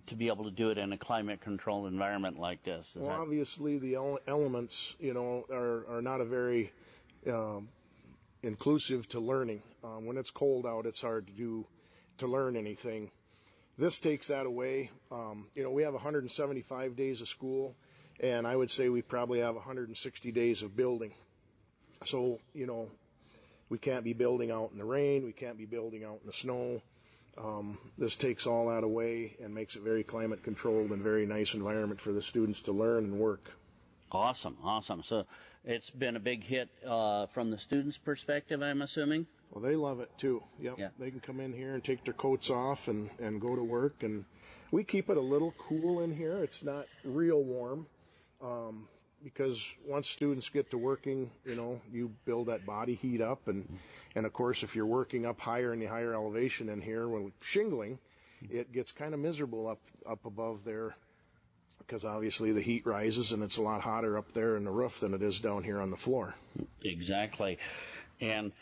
to be able to do it in a climate-controlled environment like this. Well, obviously the elements, are not a very inclusive to learning. When it's cold out, it's hard to learn anything. This takes that away. We have 175 days of school, and I would say we probably have 160 days of building. So, we can't be building out in the rain. We can't be building out in the snow. This takes all that away and makes it very climate controlled and very nice environment for the students to learn and work. Awesome. So it's been a big hit from the students' perspective, I'm assuming? Well, they love it too. Yep. Yeah. They can come in here and take their coats off and go to work. And we keep it a little cool in here. It's not real warm. Because once students get to working, you build that body heat up, and of course, if you're working up higher in the higher elevation in here, when shingling, it gets kind of miserable up above there, because obviously the heat rises and it's a lot hotter up there in the roof than it is down here on the floor. Exactly. And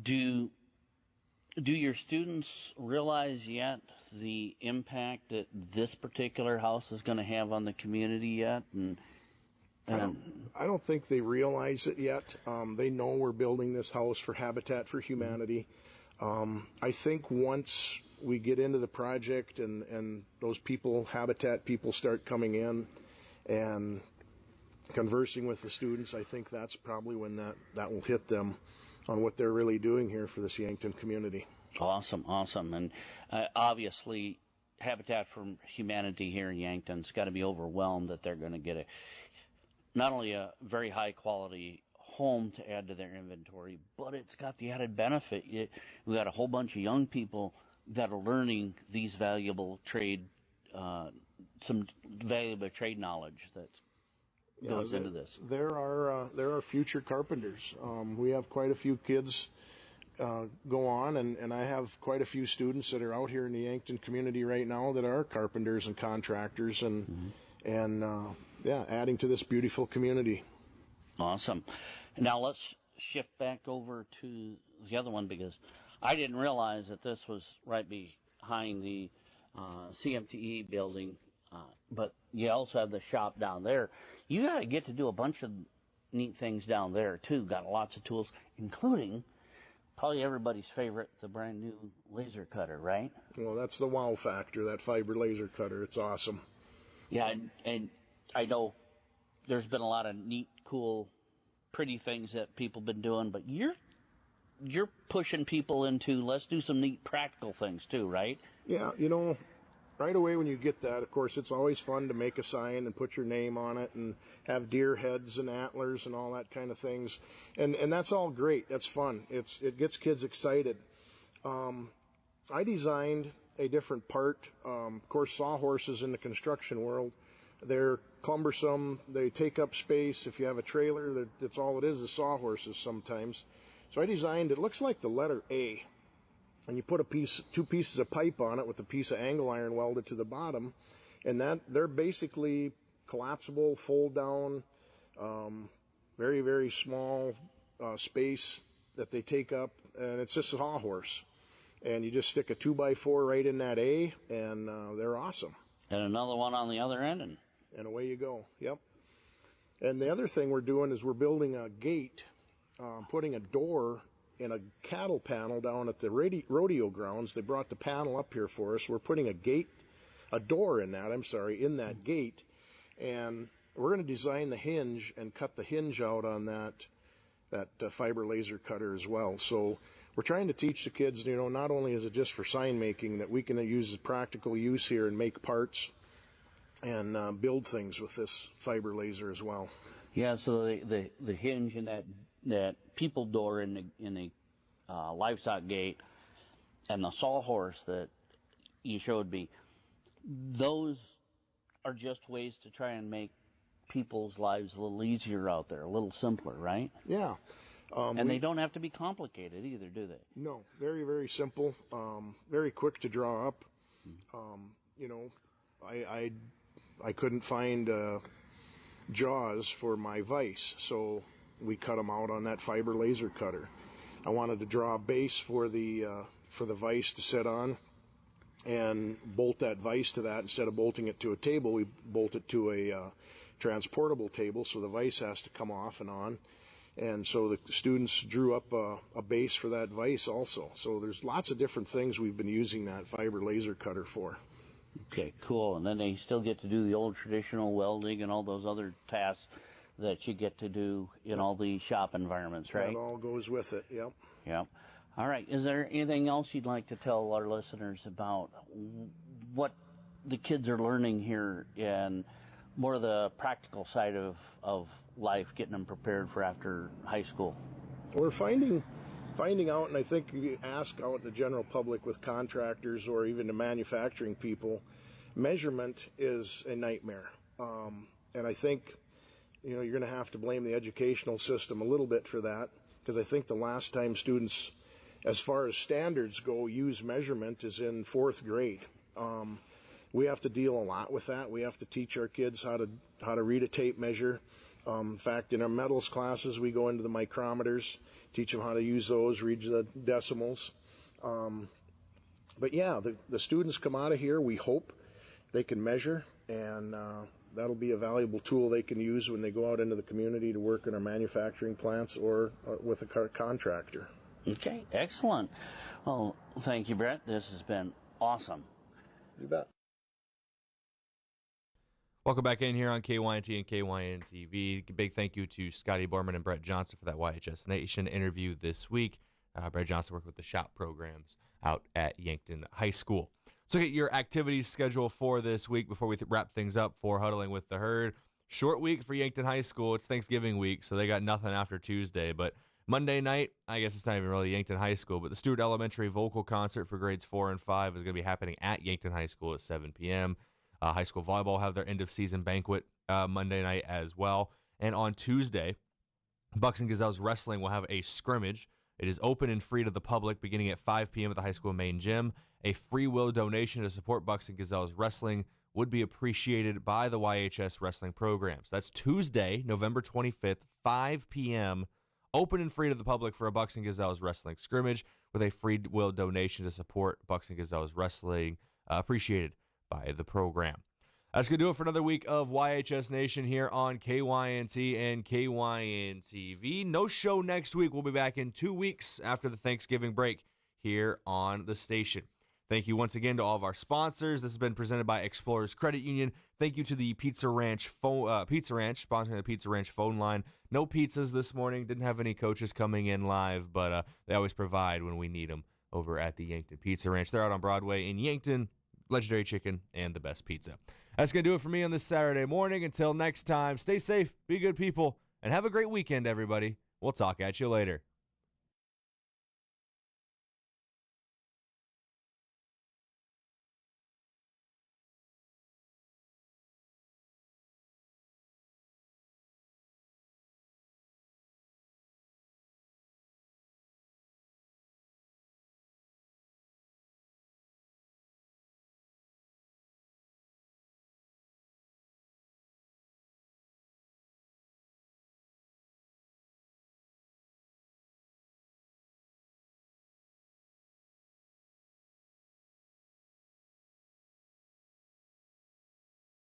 do your students realize yet the impact that this particular house is going to have on the community yet? I don't think they realize it yet. They know we're building this house for Habitat for Humanity. I think once we get into the project and those Habitat people start coming in and conversing with the students, I think that's probably when that will hit them on what they're really doing here for this Yankton community. Awesome. And obviously, Habitat for Humanity here in Yankton's got to be overwhelmed that they're going to get not only a very high quality home to add to their inventory, but it's got the added benefit. We got a whole bunch of young people that are learning these valuable some valuable trade knowledge that goes into this. There are future carpenters. We have quite a few kids go on, and I have quite a few students that are out here in the Yankton community right now that are carpenters and contractors and adding to this beautiful community. Awesome. Now let's shift back over to the other one, because I didn't realize that this was right behind the CMTE building, but you also have the shop down there. You got to get to do a bunch of neat things down there too. Got lots of tools, including probably everybody's favorite, the brand new laser cutter, right? Well, that's the wow factor, that fiber laser cutter. It's awesome. Yeah, and I know there's been a lot of neat, cool, pretty things that people have been doing, but you're pushing people into, let's do some neat practical things too, right? Yeah, right away when you get that, of course, it's always fun to make a sign and put your name on it and have deer heads and antlers and all that kind of things. And that's all great. That's fun. It gets kids excited. I designed a different part. Of course, sawhorses in the construction world, they're cumbersome. They take up space. If you have a trailer, that's all it is sawhorses sometimes. So I designed, it looks like the letter A. And you put two pieces of pipe on it with a piece of angle iron welded to the bottom. And they're basically collapsible, fold down, very, very small space that they take up. And it's just a sawhorse. And you just stick a 2x4 right in that A, and they're awesome. And another one on the other end. And away you go. Yep. And the other thing we're doing is we're building a gate, putting a door in a cattle panel down at the rodeo grounds. They brought the panel up here for us. We're putting a door in that gate. And we're going to design the hinge and cut the hinge out on that fiber laser cutter as well. So we're trying to teach the kids, not only is it just for sign making, that we can use the practical use here and make parts and build things with this fiber laser as well. Yeah, so the hinge and that people door in the livestock gate and the sawhorse that you showed me, those are just ways to try and make people's lives a little easier out there, a little simpler, right? Yeah. And they don't have to be complicated either, do they? No, very, very simple, very quick to draw up. I couldn't find jaws for my vise, so we cut them out on that fiber laser cutter. I wanted to draw a base for the vise to sit on and bolt that vise to that. Instead of bolting it to a table, we bolt it to a transportable table, so the vise has to come off and on. And so the students drew up a base for that vise also. So there's lots of different things we've been using that fiber laser cutter for. Okay, cool. And then they still get to do the old traditional welding and all those other tasks that you get to do in all the shop environments, right? That all goes with it, yep. Yep. All right. Is there anything else you'd like to tell our listeners about what the kids are learning here and more of the practical side of life, getting them prepared for after high school? We're finding out, and I think you ask out in the general public with contractors or even the manufacturing people, measurement is a nightmare. And I think, you're going to have to blame the educational system a little bit for that, because I think the last time students, as far as standards go, use measurement is in 4th grade. We have to deal a lot with that. We have to teach our kids how to read a tape measure. In fact, in our metals classes, we go into the micrometers, teach them how to use those, read the decimals. But yeah, the students come out of here, we hope they can measure, and that'll be a valuable tool they can use when they go out into the community to work in our manufacturing plants or with a contractor. Okay, excellent. Well, thank you, Brett. This has been awesome. You bet. Welcome back in here on KYNT and KYN-TV. Big thank you to Scotty Borman and Brett Johnson for that YHS Nation interview this week. Brett Johnson worked with the shop programs out at Yankton High School. So get your activities schedule for this week before we wrap things up for Huddling with the Herd. Short week for Yankton High School. It's Thanksgiving week, so they got nothing after Tuesday. But Monday night, I guess it's not even really Yankton High School, but the Stewart Elementary vocal concert for grades 4 and 5 is going to be happening at Yankton High School at 7 p.m. High school volleyball will have their end-of-season banquet Monday night as well. And on Tuesday, Bucks and Gazelles Wrestling will have a scrimmage. It is open and free to the public beginning at 5 p.m. at the high school main gym. A free will donation to support Bucks and Gazelles Wrestling would be appreciated by the YHS Wrestling programs. That's Tuesday, November 25th, 5 p.m., open and free to the public for a Bucks and Gazelles Wrestling scrimmage with a free will donation to support Bucks and Gazelles Wrestling, appreciated by the program. That's going to do it for another week of YHS Nation here on KYNT and KYN-TV. No show next week. We'll be back in 2 weeks after the Thanksgiving break here on the station. Thank you once again to all of our sponsors. This has been presented by Explorers Credit Union. Thank you to the Pizza Ranch sponsoring the Pizza Ranch phone line. No pizzas this morning. Didn't have any coaches coming in live, but they always provide when we need them over at the Yankton Pizza Ranch. They're out on Broadway in Yankton. Legendary chicken and the best pizza. That's going to do it for me on this Saturday morning. Until next time, stay safe, be good people, and have a great weekend, everybody. We'll talk at you later.